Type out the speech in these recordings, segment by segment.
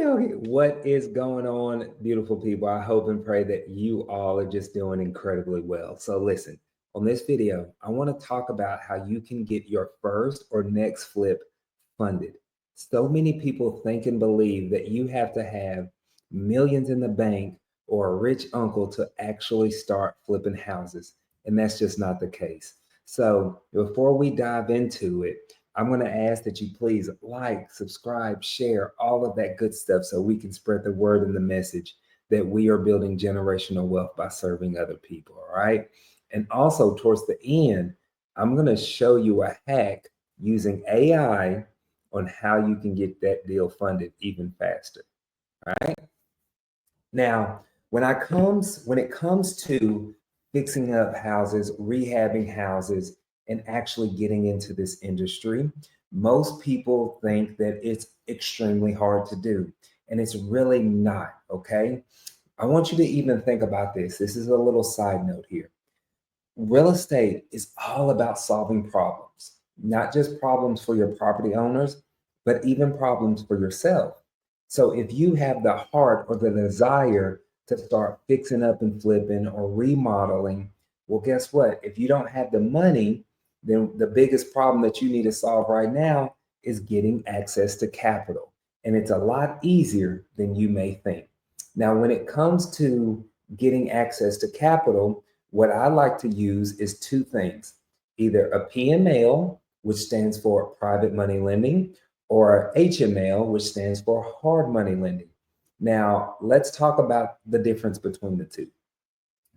What is going on, beautiful people? I hope and pray that you all are just doing incredibly well. So listen, on this video, I want to talk about how you can get your first or next flip funded. So many people think and believe that you have to have millions in the bank or a rich uncle to actually start flipping houses. And that's just not the case. So before we dive into it, I'm going to ask that you please like, subscribe, share all of that good stuff so we can spread the word and the message that we are building generational wealth by serving other people. All right. And also, towards the end, I'm going to show you a hack using AI on how you can get that deal funded even faster. All right. Now, when it comes to fixing up houses, rehabbing houses, and actually getting into this industry, most people think that it's extremely hard to do, and it's really not. Okay. I want you to even think about this. This is a little side note here. Real estate is all about solving problems, not just problems for your property owners, but even problems for yourself. So if you have the heart or the desire to start fixing up and flipping or remodeling, well, guess what? If you don't have the money, then the biggest problem that you need to solve right now is getting access to capital. And it's a lot easier than you may think. Now, when it comes to getting access to capital, what I like to use is two things, either a PML, which stands for private money lending, or HML, which stands for hard money lending. Now, let's talk about the difference between the two.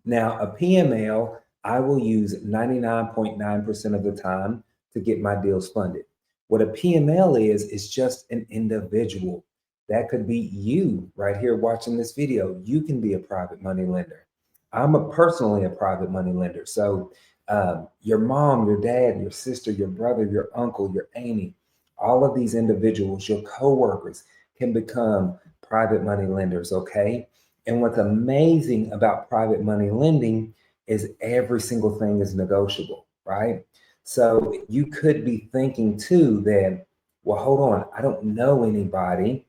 Now, a PML, I will use 99.9% of the time to get my deals funded. What a PML is just an individual. That could be you right here watching this video. You can be a private money lender. Personally a private money lender. So your mom, your dad, your sister, your brother, your uncle, your auntie, all of these individuals, your coworkers can become private money lenders, okay? And what's amazing about private money lending is every single thing is negotiable, right? So you could be thinking too that, well, hold on, I don't know anybody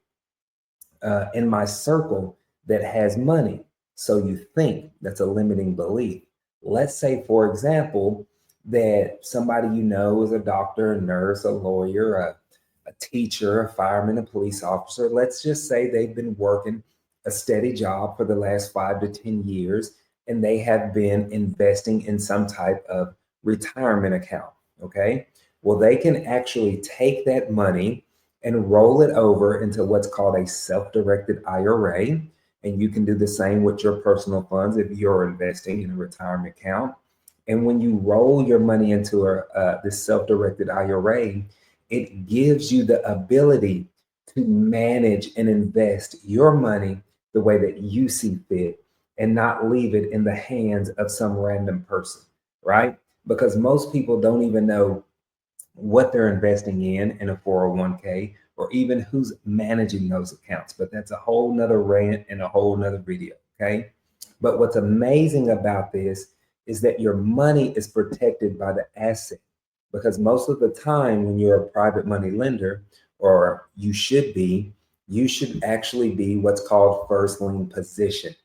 in my circle that has money. So you think that's a limiting belief. Let's say, for example, that somebody you know is a doctor, a nurse, a lawyer, a teacher, a fireman, a police officer. Let's just say they've been working a steady job for the last 5 to 10 years, and they have been investing in some type of retirement account. Okay. Well, they can actually take that money and roll it over into what's called a self-directed IRA. And you can do the same with your personal funds if you're investing in a retirement account. And when you roll your money into this self-directed IRA, it gives you the ability to manage and invest your money the way that you see fit and not leave it in the hands of some random person, right? Because most people don't even know what they're investing in a 401k, or even who's managing those accounts. But that's a whole nother rant and a whole nother video. Okay. But what's amazing about this is that your money is protected by the asset, because most of the time when you're a private money lender, or you should actually be what's called first lien position,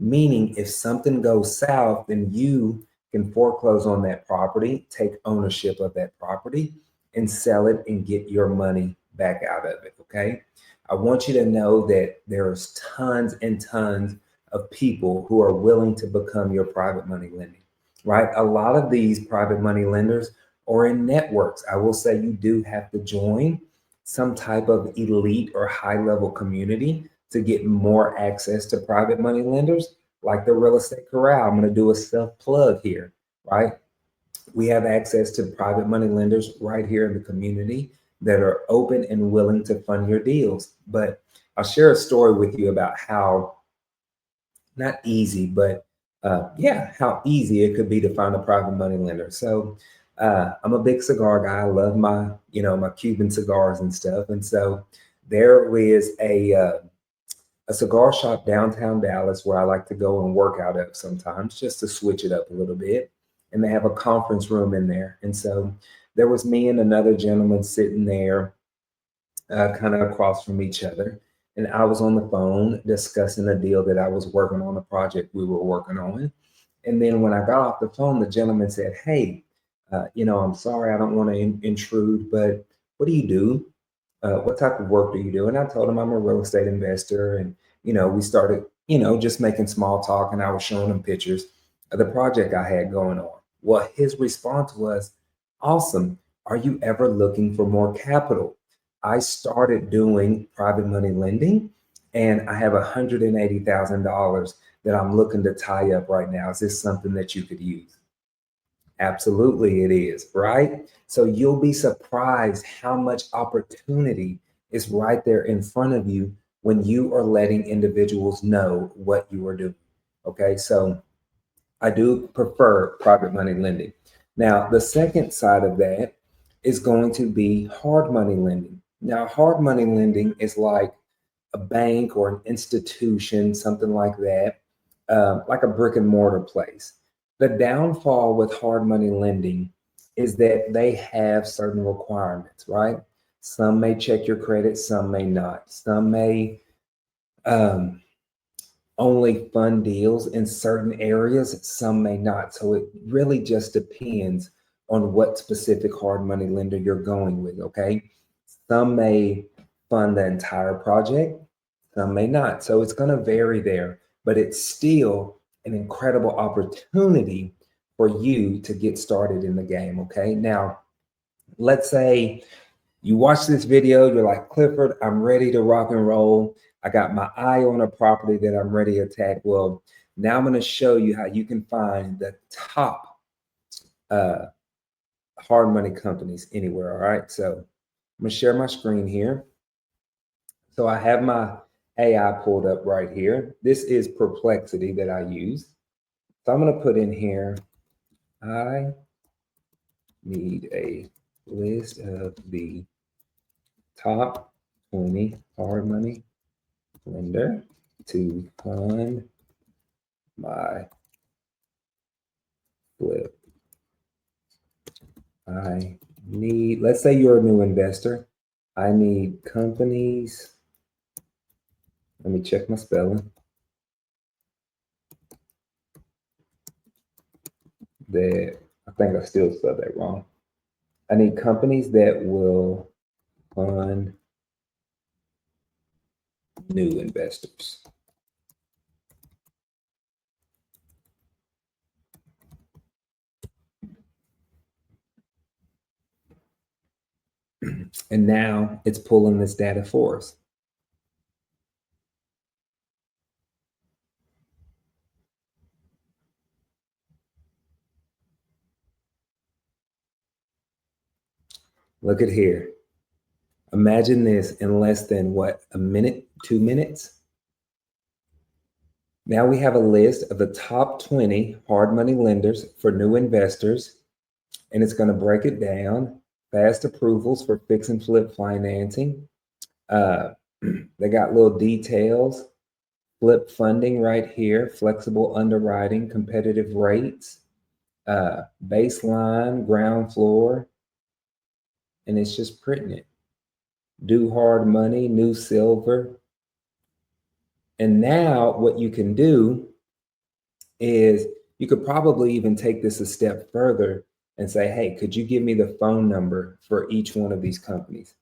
meaning if something goes south, then you can foreclose on that property, take ownership of that property, and sell it and get your money back out of it. Okay. I want you to know that there's tons and tons of people who are willing to become your private money lending, right? A lot of these private money lenders are in networks. I will say you do have to join some type of elite or high level community to get more access to private money lenders, like the Real Estate Corral. I'm going to do a self plug here, right? We have access to private money lenders right here in the community that are open and willing to fund your deals. But I'll share a story with you about how not easy, but how easy it could be to find a private money lender. So I'm a big cigar guy. I love my Cuban cigars and stuff. And so there is a cigar shop downtown Dallas where I like to go and work out of sometimes just to switch it up a little bit. And they have a conference room in there. And so there was me and another gentleman sitting there kind of across from each other. and I was on the phone discussing a deal that I was working on, a project we were working on. And then when I got off the phone, the gentleman said, "Hey, I'm sorry, I don't want to intrude, but what do you do? What type of work do you do?" And I told him I'm a real estate investor. And, we started, just making small talk, and I was showing him pictures of the project I had going on. Well, his response was, "Awesome. Are you ever looking for more capital? I started doing private money lending, and I have $180,000 that I'm looking to tie up right now. Is this something that you could use?" Absolutely, it is, right? So you'll be surprised how much opportunity is right there in front of you when you are letting individuals know what you are doing. Okay, so I do prefer private money lending. Now, the second side of that is going to be hard money lending. Now, hard money lending is like a bank or an institution, something like that, like a brick and mortar place. The downfall with hard money lending is that they have certain requirements, right? Some may check your credit, some may not. Some may um, only fund deals in certain areas, some may not. So it really just depends on what specific hard money lender you're going with, okay? Some may fund the entire project, some may not. So it's going to vary there, but it's still an incredible opportunity for you to get started in the game, okay? Now, let's say you watch this video, you're like, "Clifford, I'm ready to rock and roll. I got my eye on a property that I'm ready to attack." Well, now I'm going to show you how you can find the top uh, hard money companies anywhere. All right. So I'm going to share my screen here. So I have my AI pulled up right here. This is Perplexity that I use. So I'm going to put in here, I need a list of the top 20 hard money lender to fund my flip. I need, let's say you're a new investor. I need companies. Let me check my spelling. That, I think I still spelled that wrong. I need companies that will fund new investors. And now it's pulling this data for us. Look at here. Imagine this in less than what, a minute, 2 minutes? Now we have a list of the top 20 hard money lenders for new investors, and it's going to break it down. Fast approvals for fix and flip financing. They got little details. Flip funding right here, flexible underwriting, competitive rates, baseline, ground floor, and it's just printing it. Do hard money, new silver. And now what you can do is you could probably even take this a step further and say, "Hey, could you give me the phone number for each one of these companies?"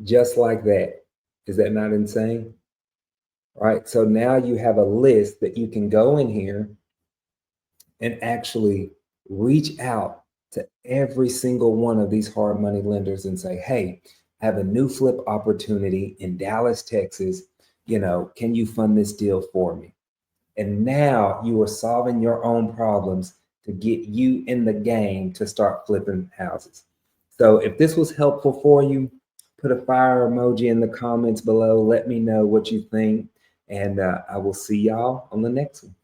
Just like that. Is that not insane? All right. So now you have a list that you can go in here and actually reach out to every single one of these hard money lenders and say, "Hey, I have a new flip opportunity in Dallas, Texas. Can you fund this deal for me?" And now you are solving your own problems to get you in the game to start flipping houses. So if this was helpful for you, put a fire emoji in the comments below. Let me know what you think. And I will see y'all on the next one.